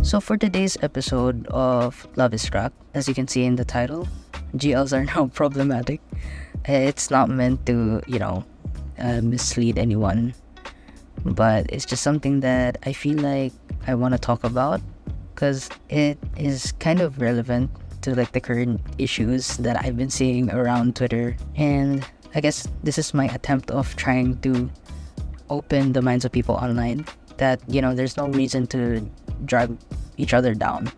So for today's episode of Love is Rap, as you can see in the title, GLs are now problematic. It's not meant to, mislead anyone, but it's just something that I feel like I want to talk about because it is kind of relevant to like the current issues that I've been seeing around Twitter. And I guess this is my attempt of trying to open the minds of people online that, there's no reason to drag each other down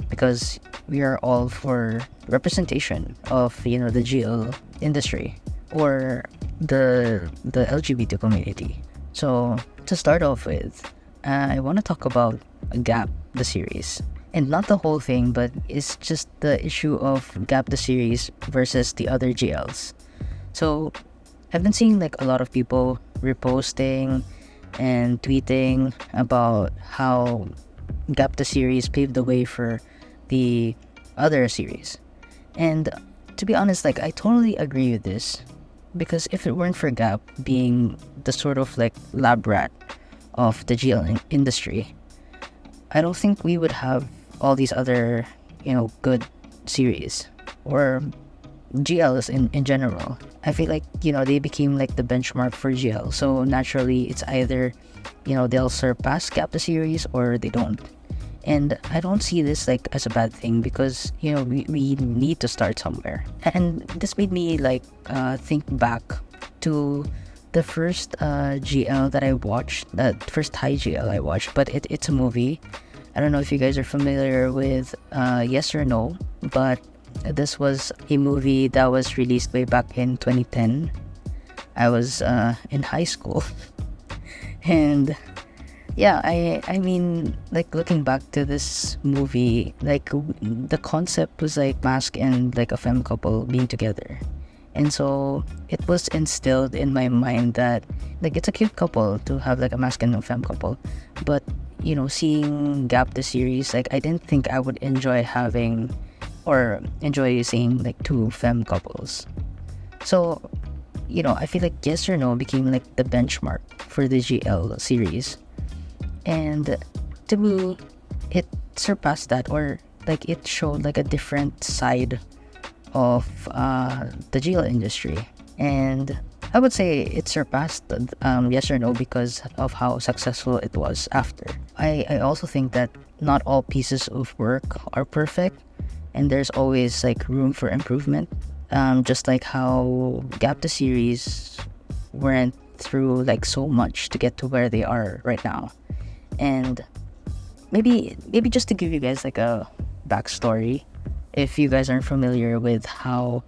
because we are all for representation of, the GL industry or the LGBT community. So to start off with, I want to talk about Gap, the series. And not the whole thing, but it's just the issue of Gap, the series versus the other GLs. So I've been seeing like a lot of people reposting and tweeting about how Gap, the series paved the way for the other series. And to be honest, like I totally agree with this because if it weren't for Gap being the sort of like lab rat of the GL industry, I don't think we would have all these other, good series or GLs in general. I feel like, they became like the benchmark for GL. So naturally, it's either, they'll surpass Gap the series or they don't. And I don't see this like as a bad thing because, we need to start somewhere. And this made me like think back to the first GL that I watched, the first Thai GL I watched, but it's a movie. I don't know if you guys are familiar with Yes or No, but this was a movie that was released way back in 2010. I was in high school. And yeah, I mean, like looking back to this movie, like the concept was like mask and like a femme couple being together. And so it was instilled in my mind that like it's a cute couple to have like a mask and a femme couple. But, seeing Gap the series, like I didn't think I would enjoy having or enjoy seeing like two femme couples. So, I feel like Yes or No became like the benchmark for the GL series. And to me, it surpassed that, or like it showed like a different side of the GL industry. And I would say it surpassed Yes or No because of how successful it was after. I also think that not all pieces of work are perfect and there's always like room for improvement. Just like how Gap the series went through like so much to get to where they are right now. And maybe just to give you guys like a backstory, if you guys aren't familiar with how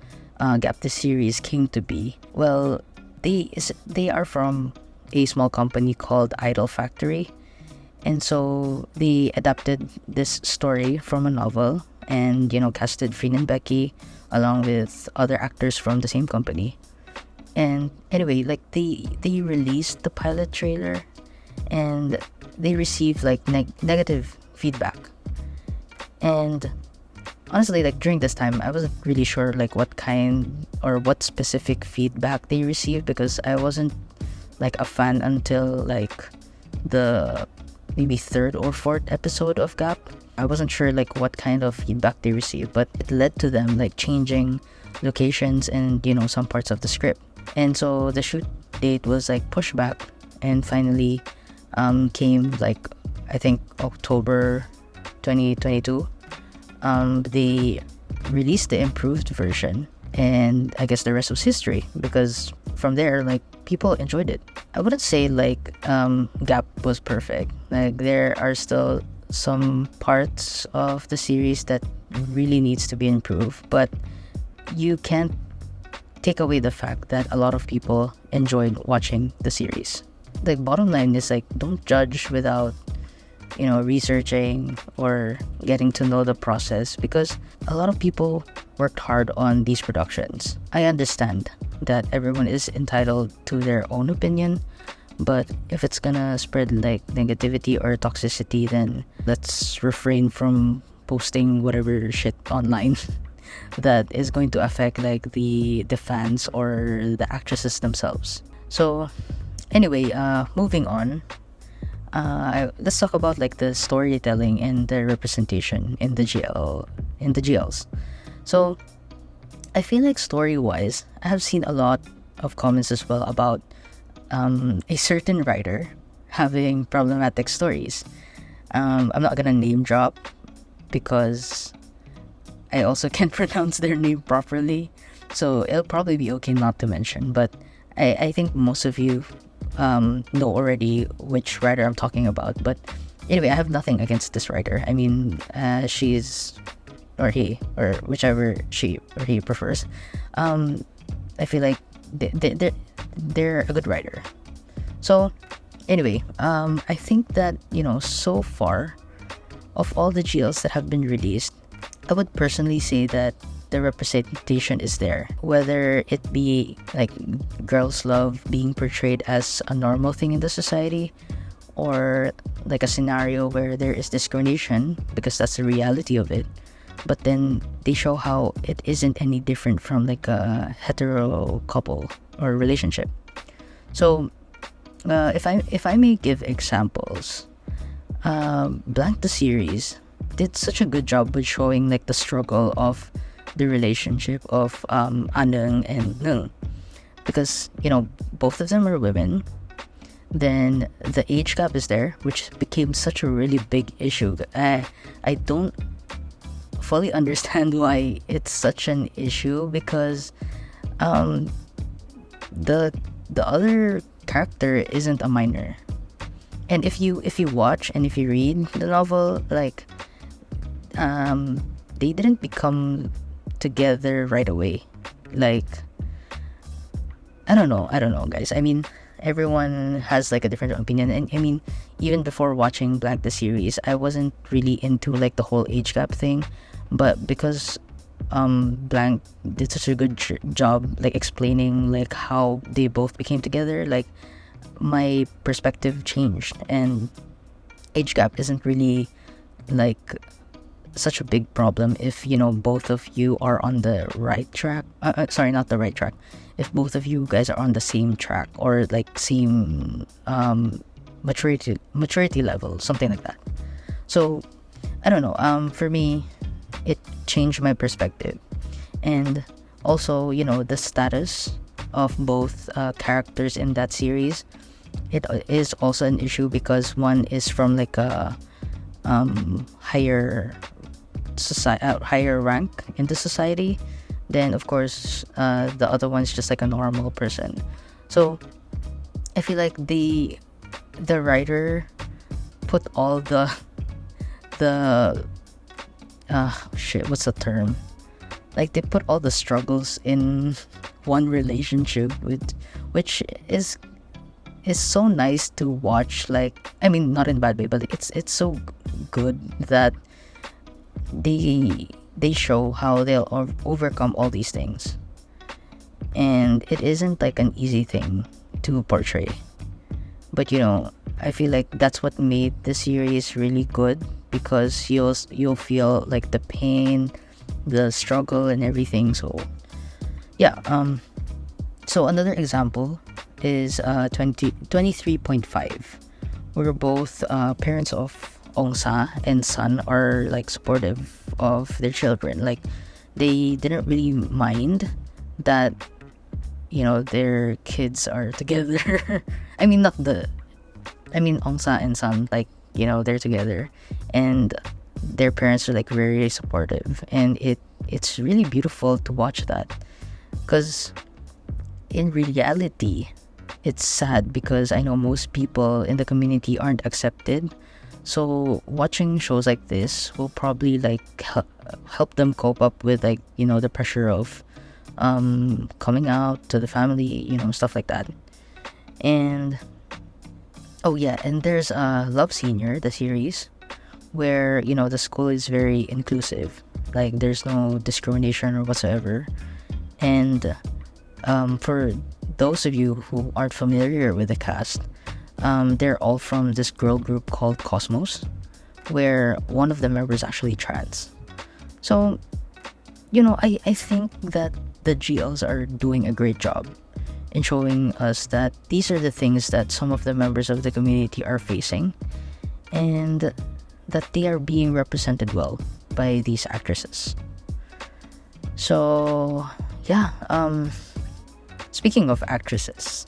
Gap the series came to be, well, they are from a small company called Idol Factory, and so they adapted this story from a novel and casted Freen and Becky along with other actors from the same company. And anyway, like they released the pilot trailer and they received like negative feedback. And honestly, like during this time I wasn't really sure like what kind or what specific feedback they received because I wasn't like a fan until like the maybe third or fourth episode of Gap. I wasn't sure like what kind of feedback they received, but it led to them like changing locations and some parts of the script. And so the shoot date was like pushed back and finally came like I think October 2022. They released the improved version, and I guess the rest was history because from there like people enjoyed it. I wouldn't say like Gap was perfect. Like there are still some parts of the series that really needs to be improved, but you can't take away the fact that a lot of people enjoyed watching the series. The bottom line is like don't judge without researching or getting to know the process because a lot of people worked hard on these productions. I understand that everyone is entitled to their own opinion, but if it's gonna spread like negativity or toxicity, then let's refrain from posting whatever shit online that is going to affect like the fans or the actresses themselves. So anyway, moving on. let's talk about like the storytelling and the representation in the GLs. So I feel like story wise, I have seen a lot of comments as well about a certain writer having problematic stories. I'm not gonna name drop because I also can't pronounce their name properly, so it'll probably be okay not to mention. But I think most of you know already which writer I'm talking about. But anyway, I have nothing against this writer. I mean, she's or he or whichever she or he prefers. I feel like they're a good writer. So anyway, I think that so far of all the GLs that have been released, I would personally say that the representation is there. Whether it be like girls love being portrayed as a normal thing in the society, or like a scenario where there is discrimination because that's the reality of it. But then they show how it isn't any different from like a hetero couple or relationship. So if I may give examples, Blank the series did such a good job with showing like the struggle of the relationship of Anung and Nung, because both of them are women. Then the age gap is there, which became such a really big issue. I don't fully understand why it's such an issue, because the other character isn't a minor. And if you watch and if you read the novel, like they didn't become together right away. Like I don't know guys. I mean, everyone has like a different opinion, and I mean, even before watching Blank the series, I wasn't really into like the whole age gap thing. But because Blank did such a good job like explaining like how they both became together, like my perspective changed, and age gap isn't really like such a big problem if both of you are on the right track. Sorry, not the right track. If both of you guys are on the same track, or like same maturity level, something like that. So I don't know, for me it changed my perspective. And also the status of both characters in that series, it is also an issue, because one is from like a higher rank in the society. Then of course the other one's just like a normal person. So I feel like the writer put all the what's the term, like they put all the struggles in one relationship, which is so nice to watch. Like, I mean, not in a bad way, but it's so good that they show how they'll overcome all these things. And it isn't like an easy thing to portray, but I feel like that's what made the series really good, because you'll feel like the pain, the struggle, and everything. So yeah. So another example is 23.5. We're both parents of Ongsa and Sun are like supportive of their children. Like, they didn't really mind that their kids are together. I mean, Ongsa and Sun, like, they're together, and their parents are like very supportive, and it's really beautiful to watch that. Because in reality, it's sad, because I know most people in the community aren't accepted. So watching shows like this will probably like help them cope up with like the pressure of coming out to the family, stuff like that. And oh yeah, and there's Love Senior, the series, where the school is very inclusive. Like, there's no discrimination or whatsoever. And for those of you who aren't familiar with the cast, they're all from this girl group called Cosmos, where one of the members actually trans. So I think that the GLs are doing a great job, in showing us that these are the things that some of the members of the community are facing, and that they are being represented well by these actresses. So yeah, speaking of actresses,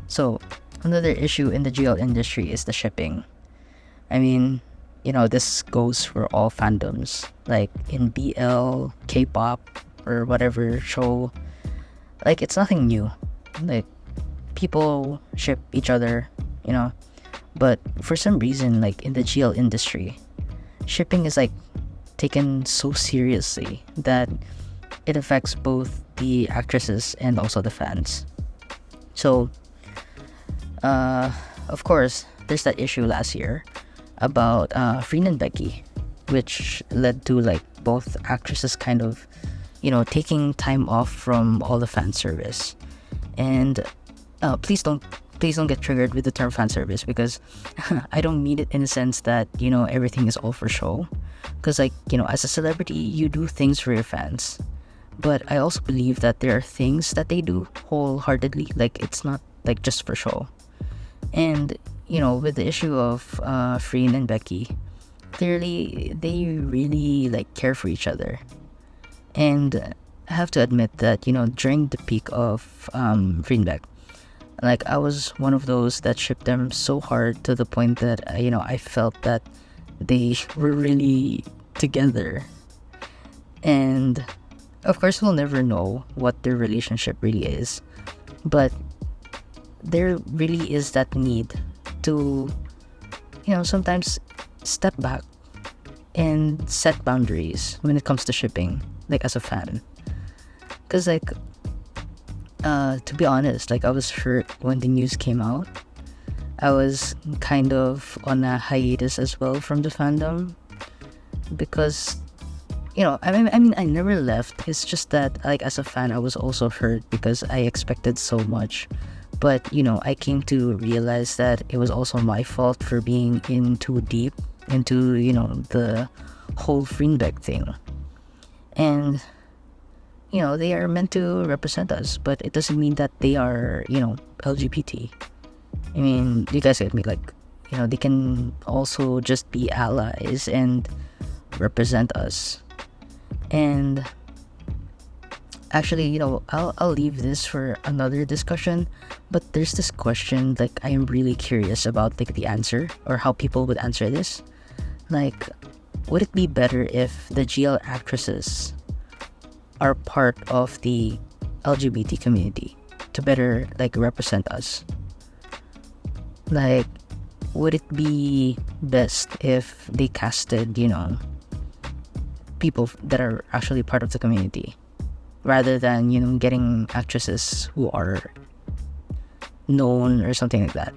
so another issue in the GL industry is the shipping. I mean, this goes for all fandoms, like in BL, K-pop, or whatever show. Like, it's nothing new. Like, people ship each other, but for some reason, like in the GL industry, shipping is like taken so seriously that it affects both the actresses and also the fans. So of course, there's that issue last year about Freen and Becky, which led to like both actresses kind of taking time off from all the fan service. And please don't get triggered with the term fan service, because I don't mean it in a sense that everything is all for show, because like as a celebrity you do things for your fans, but I also believe that there are things that they do wholeheartedly, like it's not like just for show. And with the issue of Freen and Becky, clearly they really like care for each other. And I have to admit that during the peak of Freen Beck, like I was one of those that shipped them so hard to the point that I felt that they were really together. And of course we'll never know what their relationship really is, but there really is that need to sometimes step back and set boundaries when it comes to shipping, like as a fan. Because like to be honest, like I was hurt when the news came out. I was kind of on a hiatus as well from the fandom, because I mean I never left. It's just that like as a fan I was also hurt because I expected so much. But I came to realize that it was also my fault for being in too deep into the whole Freenbeck thing. And they are meant to represent us, but it doesn't mean that they are LGBT. I mean, you guys get me, like they can also just be allies and represent us. And actually, I'll leave this for another discussion, but there's this question like I am really curious about, like the answer or how people would answer this. Like, would it be better if the GL actresses are part of the LGBT community to better like represent us? Like, would it be best if they casted people that are actually part of the community, rather than getting actresses who are known or something like that?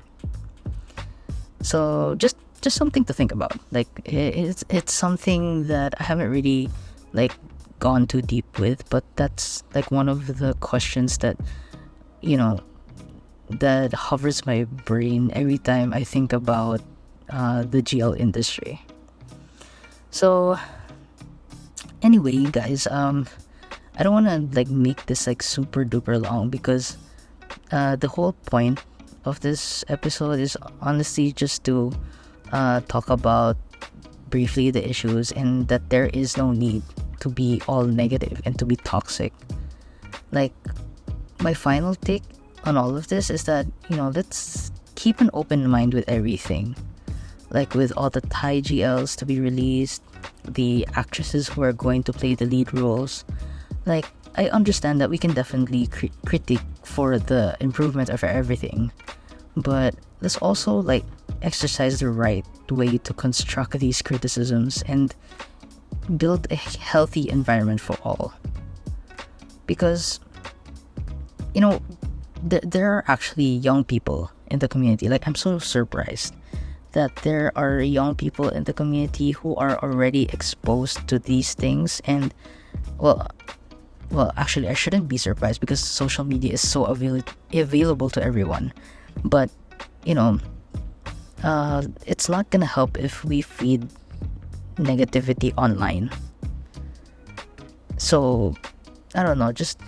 So just something to think about. Like it's something that I haven't really like gone too deep with, but that's like one of the questions that that hovers my brain every time I think about the GL industry. So anyway, you guys, I don't want to like make this like super duper long, because the whole point of this episode is honestly just to talk about briefly the issues, and that there is no need to be all negative and to be toxic. Like, my final take on all of this is that let's keep an open mind with everything. Like, with all the Thai GLs to be released, the actresses who are going to play the lead roles, like I understand that we can definitely critique for the improvement of everything, but let's also like exercise the right way to construct these criticisms and build a healthy environment for all. Because there are actually young people in the community. Like, I'm so surprised that there are young people in the community who are already exposed to these things. And well, actually I shouldn't be surprised, because social media is so available to everyone. But it's not gonna help if we feed negativity online. So I don't know, just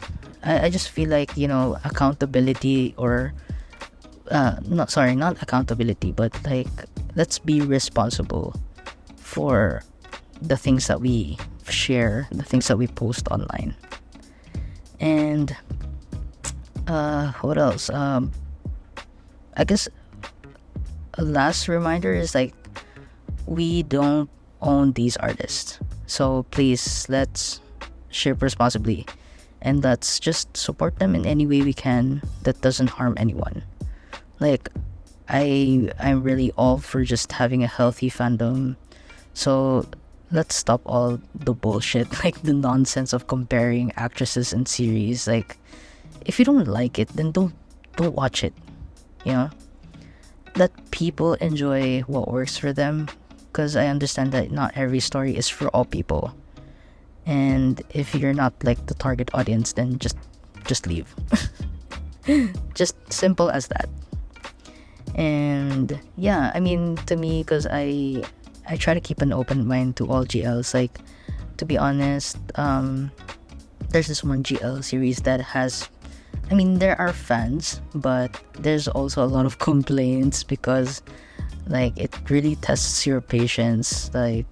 I just feel like, accountability, or not accountability, but like, let's be responsible for the things that we share, the things that we post online. And what else? I guess a last reminder is like, we don't own these artists, so please, let's share responsibly, and let's just support them in any way we can that doesn't harm anyone. Like, I'm really all for just having a healthy fandom, so let's stop all the bullshit, like the nonsense of comparing actresses and series. Like, if you don't like it, then don't watch it. You know, let people enjoy what works for them, because I understand that not every story is for all people. And if you're not like the target audience, then just leave. Just simple as that. And yeah, I mean, to me, because I try to keep an open mind to all GLs. Like, to be honest, there's this one GL series that has, I mean, there are fans, but there's also a lot of complaints, because like, it really tests your patience. Like,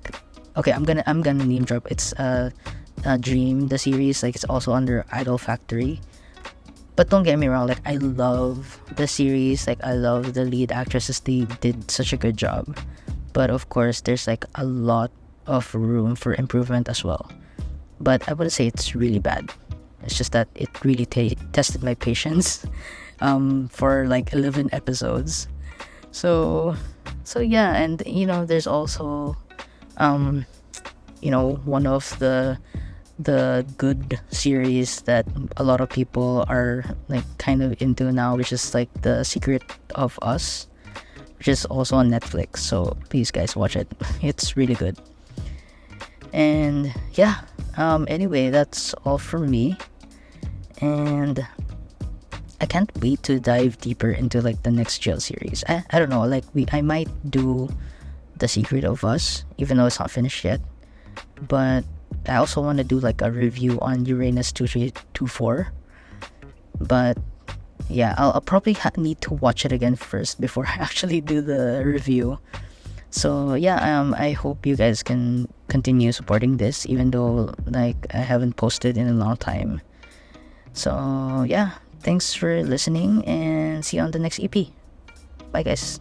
okay, I'm gonna name drop. It's Dream, the series. Like, it's also under Idol Factory. But don't get me wrong, like, I love the series. Like, I love the lead actresses. They did such a good job. But of course, there's like a lot of room for improvement as well. But I wouldn't say it's really bad. It's just that it really tested my patience for like 11 episodes. So yeah, and there's also one of the good series that a lot of people are like kind of into now, which is like The Secret of Us, which is also on Netflix. So please, guys, watch it. It's really good. And yeah, anyway, that's all from me, and I can't wait to dive deeper into like the next jail series. I don't know, like, I might do The Secret of Us, even though it's not finished yet. But I also want to do like a review on Uranus 2324. But yeah, I'll probably need to watch it again first before I actually do the review. So yeah, I hope you guys can continue supporting this, even though like I haven't posted in a long time. So yeah, thanks for listening, and see you on the next EP. Bye, guys.